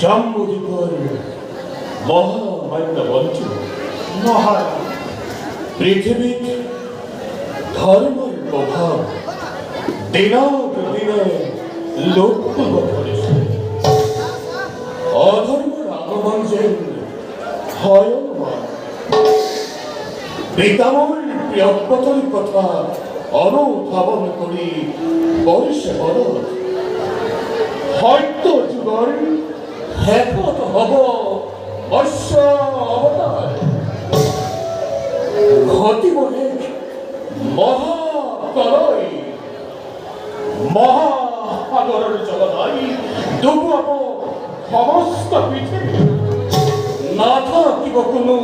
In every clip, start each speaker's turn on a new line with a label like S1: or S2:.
S1: জন্মজীবন মহামান্য মঞ্চ মহান পৃথিবীর ধর্মের প্রভাব দিনক দিনে লক্ষ্য করেছে। অধর্মের আগমন যে ভয়মান পিতামহ প্রিয়পতর কথা অনুধাবন করি বর্ষে বড় হয়তো যুগল হেপত হব অশ্ব অবতার ঘটিব মহাকলয় মহাসাগরের জলধাই ডুবাব সমস্ত পৃথিবী না থাকিব কোনো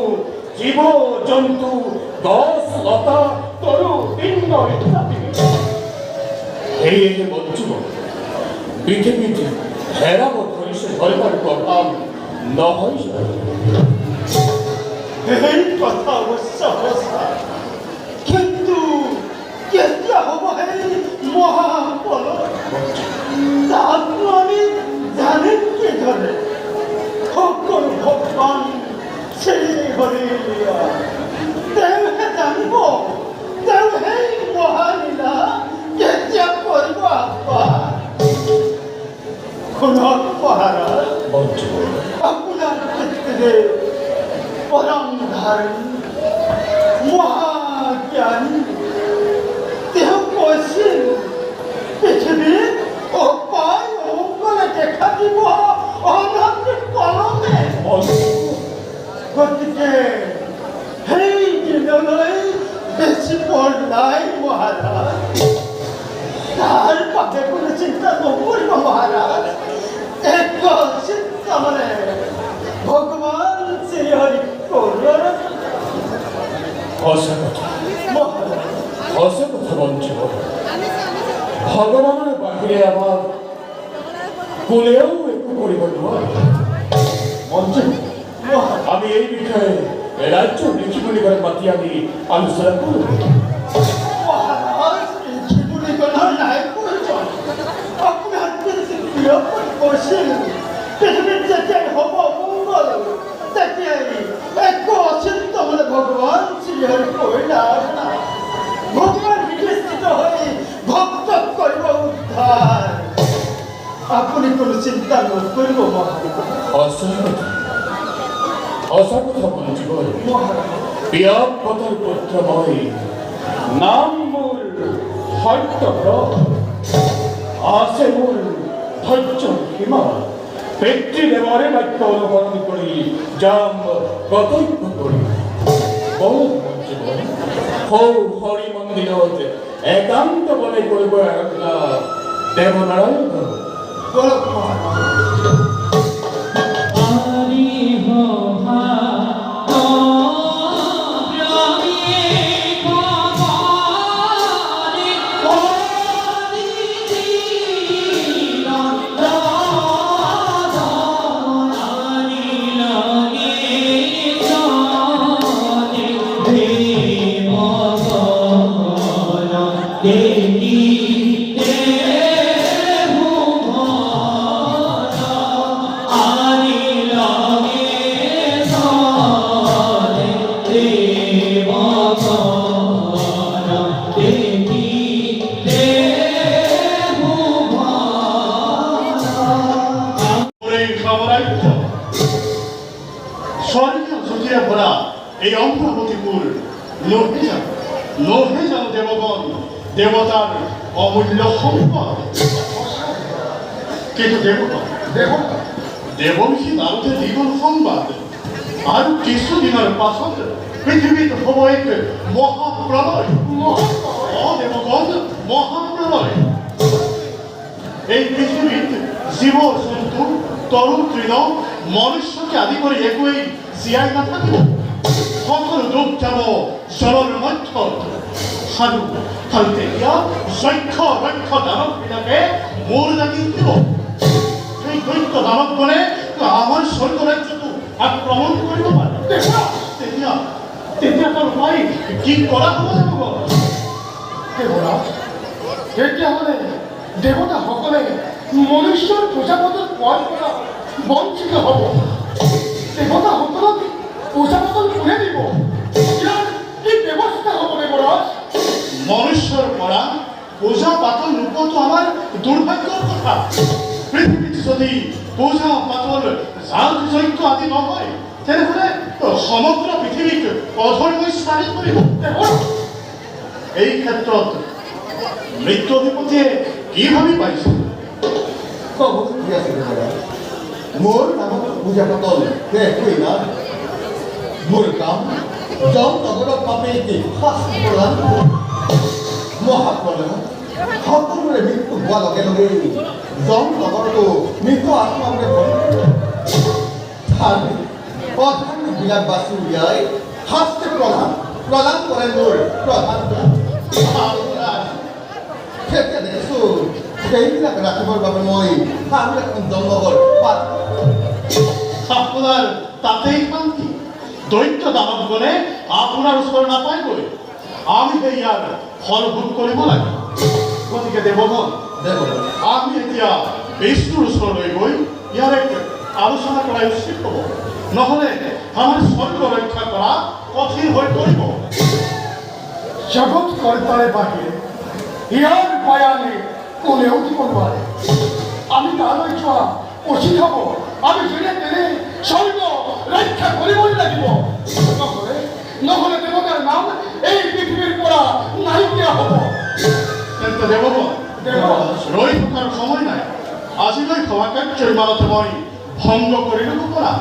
S1: জীব জন্তু গছ লতা তরু পিণ্ড ইত্যাদি এই বঞ্চিব পৃথিবীতে হেরাব ধরিছে ধর্মের প্রভাব নহয়
S2: এই কথা অবশ্য কিন্তু কেতিয়া হব এই মহাপলয় তাতো আমি জানিম কি ধরে সকল ভগবান সেই হরিলীলা তেওঁহে জানিব তেওঁ সেই মহালীলা কেতিয়া কৰিব আপা শুনক মহাৰাজ আপোনাৰ ক্ষেত্রে পরম ধারণ মহাজ্ঞানী তেওঁ কৈছিল পৃথিবীৰ অপায় অমঙ্গলে দেখা দিব অনন্ত কলমে গতিকে সেই দিনলৈ বেছি পৰ নাই মহাৰাজ তাৰ বাবে কোনো চিন্তা নকৰিব মহাৰাজ এক চিন্তা মানে ভগবান শ্রীহরি
S1: কথা বঞ্চিব ভগবানের বাহিরে আমার কোলেও একটু করিব মঞ্চিব আমি এই বিষয়ে রাজ্য ঋষিমুনিগণের মাতি আমি আলোচনা করব
S2: আপনার প্রিয় করছেন পৃথিবীর যেটাই হব মঙ্গল তেতিয়াই এক অচিন্ত বলে ভগবান শ্রীহরি কইলা ভগবান বিকশিত হয়ে ভক্ত করব উদ্ধার আপনি কোনো চিন্তা নকরিব মহারাজ
S1: অসংখ্য বঞ্চিব প্রিয়পতর পুত্রময় নাম মূল সত্যব্র আছে মূল ধৈর্য সীমা পিতৃদেবরে বাক্য অনুসরণ করি যাম কর্তব্য করি বহুত বঞ্চিব হরি মন্দিৰত একান্ত বলে কৰিব আৰাধনা দেৱনাৰায়ণ
S2: বলক মহারাজ
S3: Devi
S2: এই অমরাবতীপুর নহেজান দেবগণ দেবতার অমূল্য সম্পদ। কিন্তু দেবর্ষি নারদে দ্বিগুণ সংবাদ আৰু কিছুদিনৰ পাছত পৃথিৱীত হ'ব এক মহাপ্ৰলয়। দেৱগণ, মহাপ্ৰলয়। এই পৃথিৱীত জীৱ জন্তু তৰুণ তৃণ মনুষ্যকে আদি কৰি একোৱেই জীয়াই নাথাকিব। সকলো ডুব যাব জলৰ মধ্যত। আৰু তেতিয়া যক্ষ দানৱবিলাকে মূৰ দাঙি উঠিব। সেই দৈত্য দানৱগণে আমাৰ স্বৰ্গ ৰাজ্যটো আক্ৰমণ কৰিব পাৰে। তেতিয়া তাৰ উপায় কি কৰা হ'ব লাগিব? তেতিয়াহ'লে দেৱতাসকলে মনুষ্যৰ পূজা-পাতল পোৱাৰ পৰা বঞ্চিত হ'ব। দেৱতাসকলক পূজা-পাতল কোনে দিব? ইয়াৰ কি ব্যৱস্থা হ'ব দেৱৰাজ? মনুষ্যৰ পৰা পূজা-পাতল নোপোৱাটো আমাৰ দুৰ্ভাগ্যৰ কথা। পৃথিৱীত যদি পূজা-পাতল যাগ-যজ্ঞ আদি নহয়, তেনেহ'লে সমগ্ৰ পৃথিৱীক অধৰ্মই চাৰি কৰিব। এই ক্ষেত্ৰত মৃত্যু অধিপতিয়ে কি ভাবি পাইছে?
S3: মোৰ নামত পূজা-পাতল একোৱেই নাই। মোৰ কাম যম নগৰৰ পাপে শাস্তি প্ৰদান। মহাপ্ৰলয়ত সকলোৰে মৃত্যু হোৱাৰ লগে লগে যম নগৰতো মৃত আত্মাবোৰে অধাৰ্মিকবিলাক বাছি উলিয়াই শাস্তি প্ৰদান কৰে মোৰ প্ৰধান। তেতিয়া দেখিছো সেইবিলাক ৰাখিবৰ বাবে মই আৰু এখন জন্মগৰ
S2: আপোনাৰ তাতেই শান্তি। দৈত্য দানৱগণে আপোনাৰ ওচৰ নাপায়গৈ। আমি ইয়াৰ ফল ভোগ কৰিব লাগে। গতিকে দেৱগণ, আমি এতিয়া বিষ্ণুৰ ওচৰলৈ গৈ ইয়াৰ এক আলোচনা কৰাই উচিত হ'ব। নহ'লে আমাৰ স্বৰ্গ ৰক্ষা কৰা কঠিন হৈ পৰিব।
S4: জগৎ কৰ্তাৰে বাহিৰে ইয়াৰ বয়ানে কোনেও দিব নোৱাৰে। আমি তালৈ যোৱা উচিত হ'ব। আমি যেনে তেনে স্বৰ্গ ৰক্ষা কৰিবই লাগিব। নহ'লে দেৱতাৰ নাম এই পৃথিৱীৰ পৰা নাইকিয়া হ'ব।
S2: তেন্তে দেৱগণ, ৰৈ থকাৰ সময় নাই। আজিলৈ সভা কাৰ্যৰ মাজতে মই ভংগ কৰিলোঁ পৰা।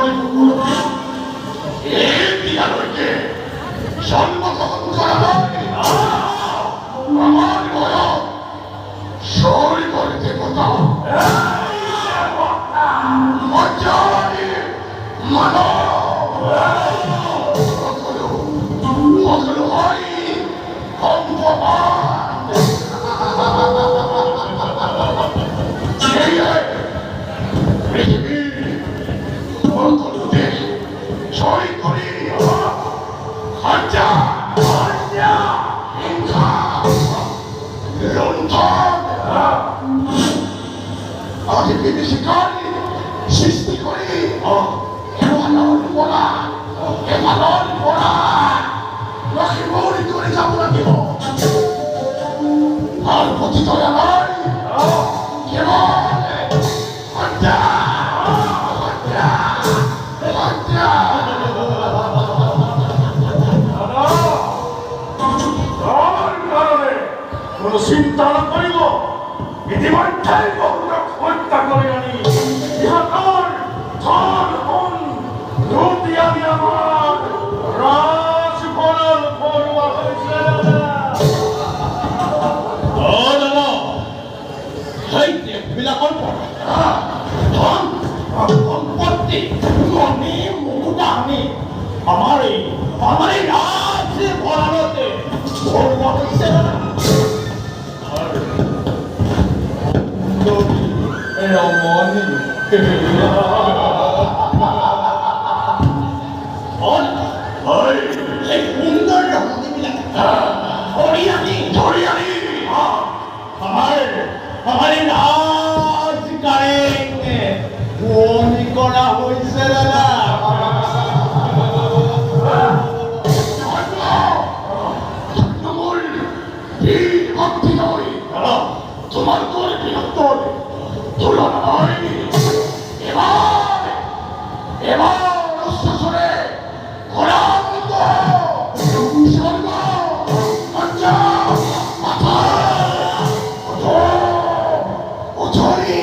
S2: করে এই বিয়ারকে জন্মগ্রহণ করা নয়। আমার বয়স সই করে দেবতা মজাই মানব সকল হয় অম্পমান। এই পৃথিবীর সকল দেশ জয় করে হত্যা হিংসা লুণ্ঠন আদি বিভীষিকারী সৃষ্টি করে হেমালন পোড়া লক্ষ্মী করে যাব লাগিব। আর পতিত আমার কেবল হত্যা হত্যা হত্যা।
S1: কোনো চিন্তা নকৰিব, ইতিমধ্যে বহুতক হত্যা কৰি আনি ইহঁতৰ ধন সোণ লুটি আনি আমাৰ ৰাজভৱন ভৰোৱা হৈছে।
S3: বিলাকৰ ধন সম্পত্তি মণি মুকুতা আনি আমাৰ এই ৰাজভৱনতে ভৰোৱা হৈছে। সুন্দর রমণীবিলাক ধৰি আনি আমাৰ ৰাজকাৰেঙে শুৱনি কৰা হৈছে দাদা।
S2: তোমার করে বৃহত্তর তুলনা নয়। এবার উচ্চস্বরে ঘোড়াবন্ধ স্বর্গ লজ্জা মাথা উঠরি।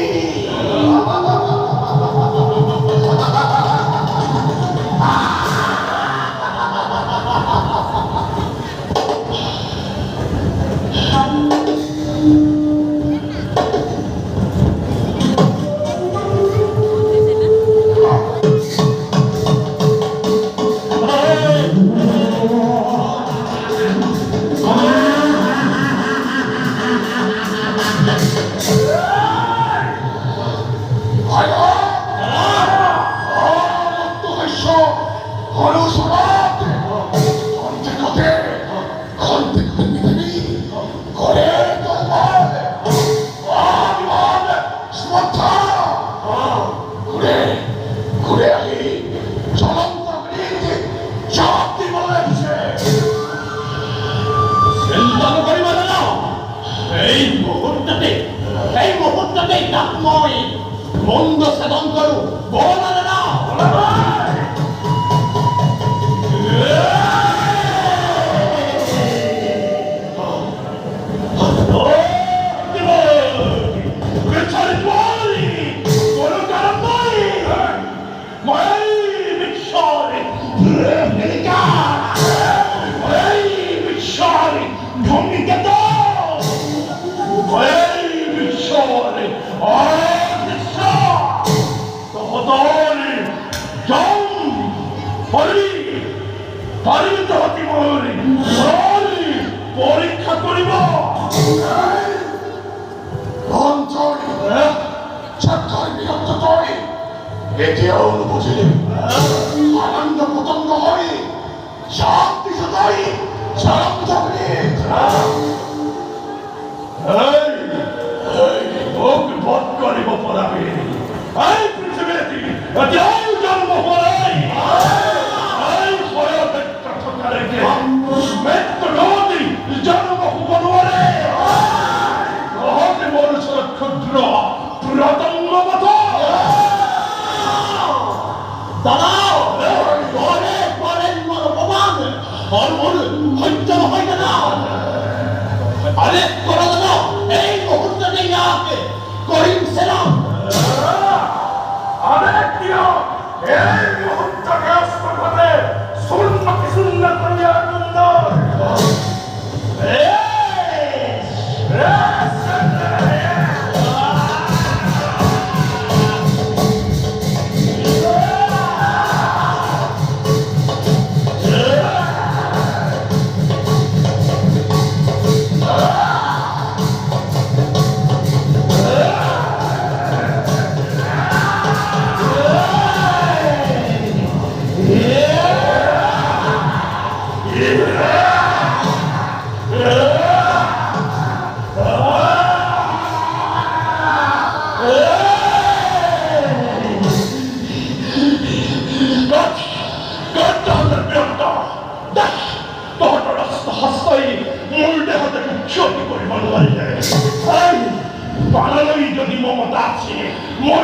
S3: এই মুহূর্ততে তাক মই মন্দ সাধন কৰো। বলা দাদা
S1: পরীক্ষা করিব।
S2: এতিয়াও নুবুজিলে আনন্দ পতঙ্গ হয় শান্তি সদাই চরম
S1: মোক বধ কৰিব পৰাবি। এই পৃথিৱীত এতিয়াও জন্ম হোৱা নাই। এই বয়সত থকালৈকে মৃত্যু নদী জন্ম হ'ব নোৱাৰে। গ্ৰহতে মোৰ ওচৰত ক্ষুদ্ৰ পুৰাতংগ পথ
S3: দাদা পরে পরে অপমান সহ্য নহয় দাদা। আরে করা দাদা এই মুহূর্তে ইয়াকে করিম সেলাম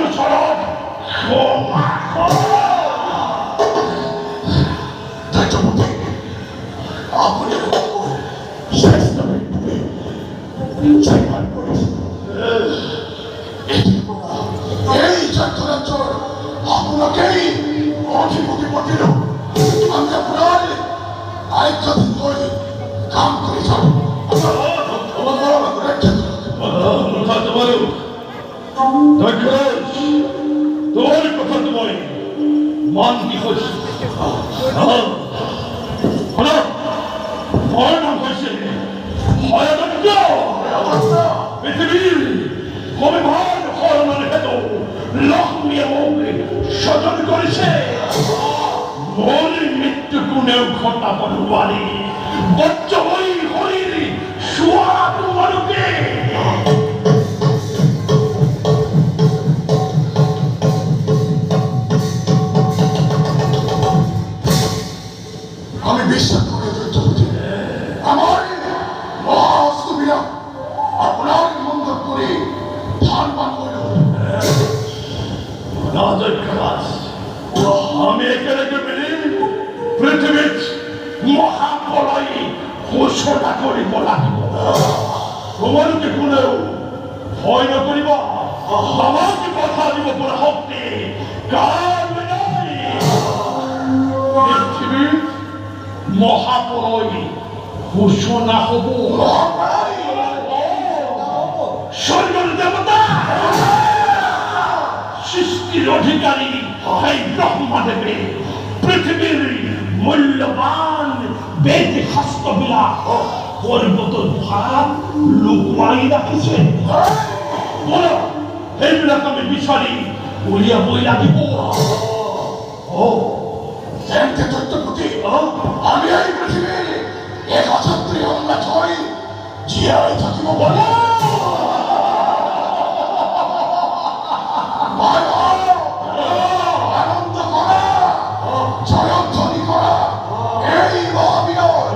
S1: 나무처럼
S4: 대체 못해. 아버지를 보고 실수를 제발 보여줘. 이들보다 에이 잔토란 줄 아무나 게이 어디 못해요. 안돼 불안해. 아이 같은 거이 감거리잖아. 어머머머 그랬지.
S1: 못한다마요. 덜크러시 도와줄 것한다마요. 만기허시 하나 얼만것이 하야다니까 비트비 고백한 허연을 해도 락미의 몸이 셔전거리세 머리 밑뜨고 내어 걷다보는 와리 어쩌고이 허리리 슈아도 마르게
S4: kami bisa mengajar seperti amari maksudnya aku lagi menggapuri tanpa koyo
S1: 나들 클라스 아메리카를 그리니 브리트비치 মহাপলয় ঘোষণা করিব লাগিব তোমালোকে কোনেও ভয় নকৰিব আমাকে কথা দিব পৰা শক্তি কাৰ নাই পৃথিৱীত মহাপলয় ঘোষণা হ'ব স্বৰ্গৰ দেৱতা সৃষ্টির অধিকারী এই ব্রহ্মদেবে পৃথিবীর মূল্যবান বেদ হস্তবিলাক পর্বতর ভাত লুকুয়াই রাখিছে বলো এইবিলাক আমি বিচারি উলিয়াবই লাগিব
S4: তেন্তে তত্ত্বপতি আমি এই পৃথিবীর এক অছত্রী আমরা ছয় জিয়াই থাকিব বলে আনন্দ করা জয়ধ্বনি করা এই মহাবিনয়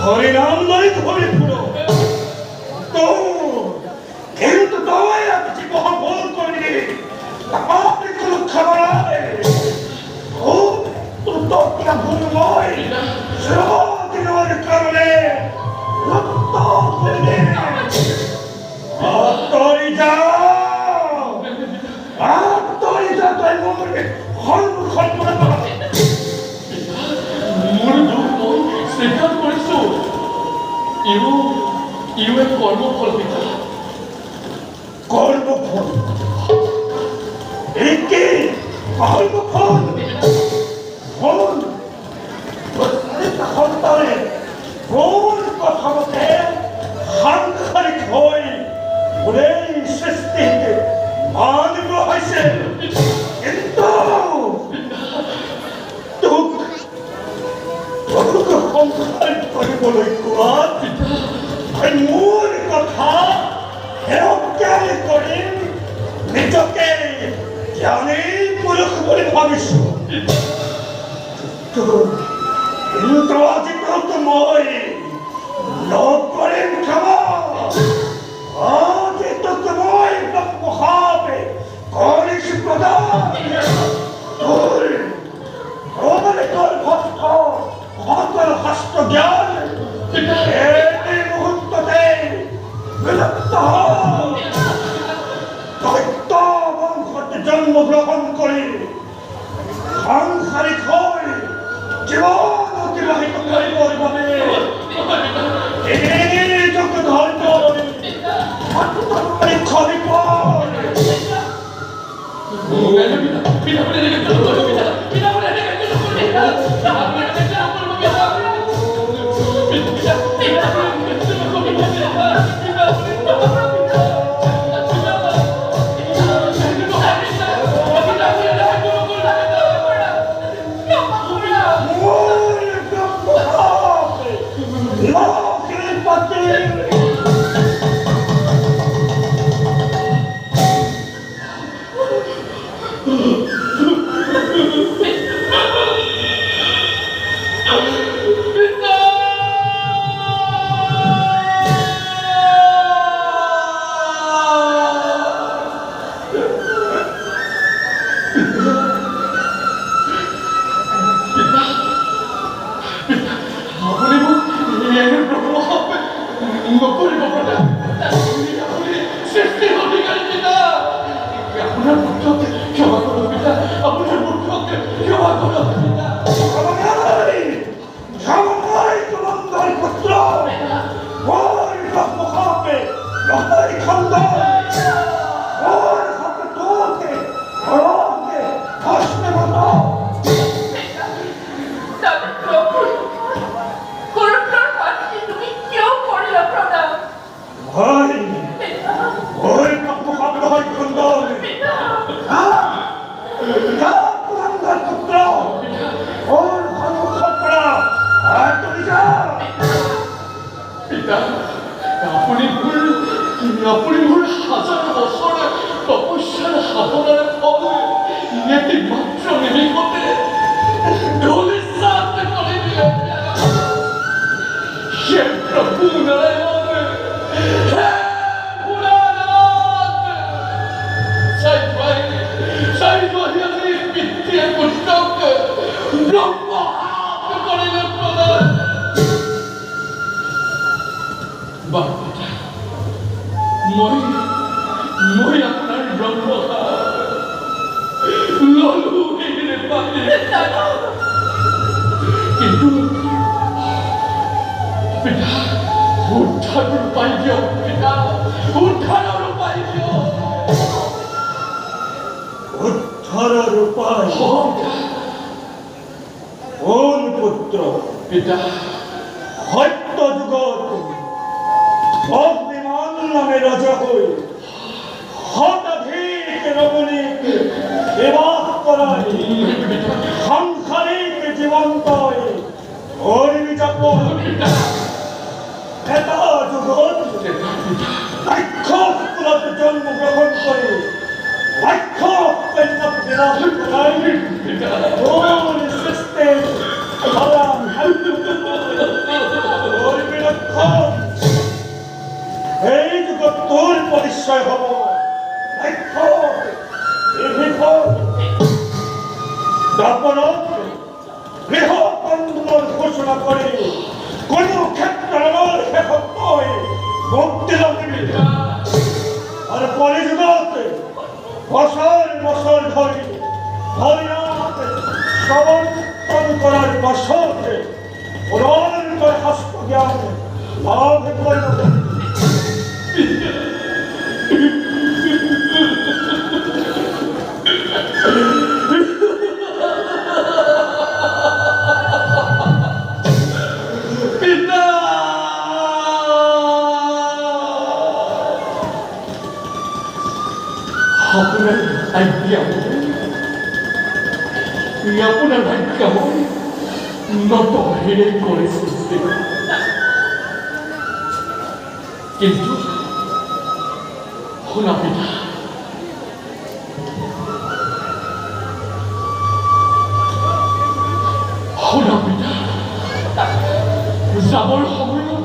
S1: হরিনাম নয় ধরে পুরো তো কিন্তু তোমায় কিছু কখন ভুল করিনি আপনি কোনো খাবার ও তো তোমরা ভুল নয় সেবাদিনের কারণে রক্ত ফেলে আত্মরিজা তাই মনে খন্ড খন্ড করে স্বীকার করেছো ইউ এর কর্মফল পিতা কর্মফল একে কর্মফল ফল প্রত্যেক সন্তানের কোন কথা মতে সাংসারিক হয়ে ওই সৃষ্টিতে মানব হয়েছে কিন্তু বলে কোয়াত এই মূল কথা হেরজ্ঞান করে নিজকে জ্ঞানী পুরুষ বলে ভাবিস কিন্তু আজি তো মই লোক করেন ক্ষমা আজি তো তোমায় মহাবে করিস প্রদান তোর তোর ভক্ত ভক্তর হস্ত জ্ঞান এই মুহূর্ততে বিলুপ্ত দৈত্য বংশতে জন্মগ্রহণ করে সাংসারিক হয়ে জীবন অতিবাহিত করিবার ভাবে এই যত ধৈর্য পরীক্ষা বিপদ আপনার ভাগ্য নত হেরে করে কিন্তু শুনা পিতা, শুনা পিতা, যাবৰ সময়ত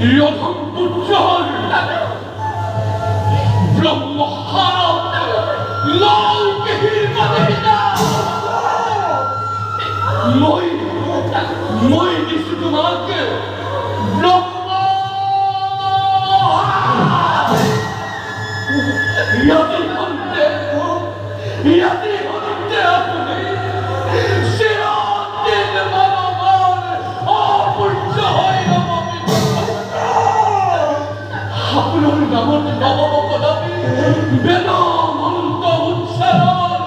S1: এই অধম পুত্ৰৰ ব্ৰহ্মহাৰত লাল কেহিৰ মানিনা মই দিছো তোমাক ব্ৰহ্মা ইয়াতে হন্তে আপুনি চিৰদিন মানৱৰ অপূৰ্য হৈ ৰ'ব। আপোনাৰ নামত নৱম কদাপি বেদ মন্ত্ৰ উচ্চাৰণ,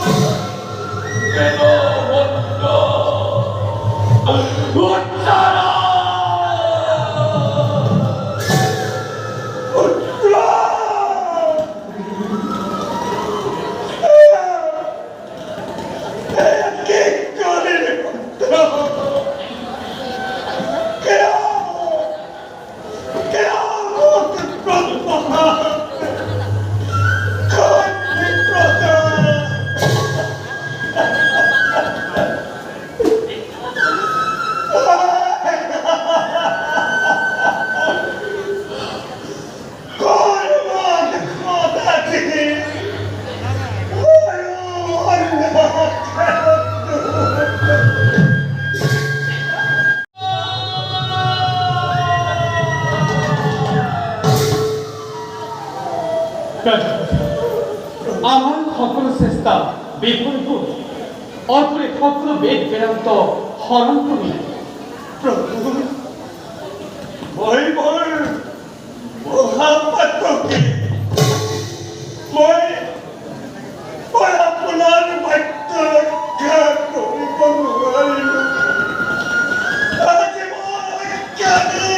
S1: বেদ মন্ত্ৰ উচ্চাৰণ। আমার সকল চেষ্টা বিফল হল, অপরে সকল বেদ বেদান্ত হরণ করি।
S5: মই মোৰ মহাপাতকে মই আপোনাৰ বাক্য ৰক্ষা কৰিব নোৱাৰিলোঁ। আজি মই কেনে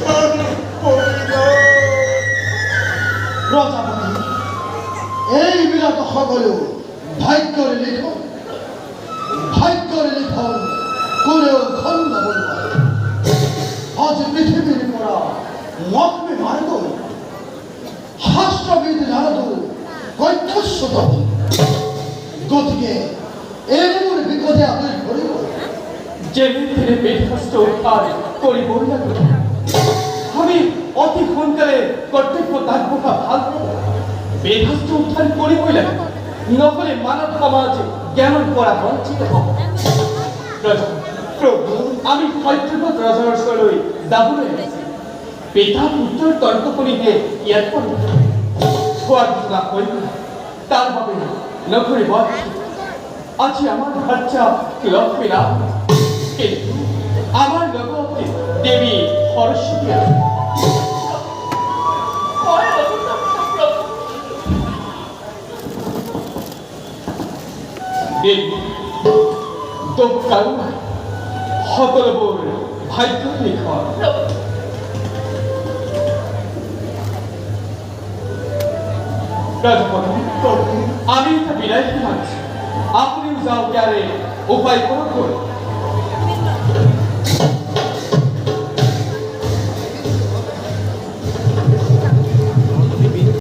S5: ধন পৰিব।
S4: প্ৰজাপতি, এইবিলাক সকলো ভাগ্যৰ লিখন, ভাগ্যৰ লিখন কোনেও খণ্ডাব নোৱাৰে। আজি পৃথিৱীৰ পৰা মক্মে মাৰ্গ শাস্ত্ৰবিদ নাৰদো কণ্ঠস্বত হ'ল। গতিকে এইবোৰ বিপদে আপুনি ধৰিব।
S1: যেনে বেদশাস্ত্ৰ উদ্ধাৰ কৰিবই লাগিব। আমি অতি সোনকালে কৰ্তব্য আগবঢ়া ভাল পাব। বেদশাস্ত্ৰ উদ্ধাৰ কৰিবই লাগিব, নহ'লে মানৱ সমাজ জ্ঞানৰ পৰা বঞ্চিত হ'ব। প্ৰভু, আমি সত্যব্ৰত ৰজাৰ ওচৰলৈ যাবলৈ পিতা পুত্ৰৰ তৰ্ক কৰিহে ইয়াত পৰিব। খোৱাৰ কিবা কৰিব তাৰ বাবে নকৰিব। আজি আমাৰ খৰচা লক্ষ্মী লাভ, কিন্তু আমাৰ লগত দেৱী সৰস্বতী আছে। দেৱী দুখ কাৰুণা সকলোবোৰ ভাগ্যৰ লিখন। আমি এটা বিদায় মানিছো, আপুনিও যাওক, ইয়াৰে উপায় কৰক।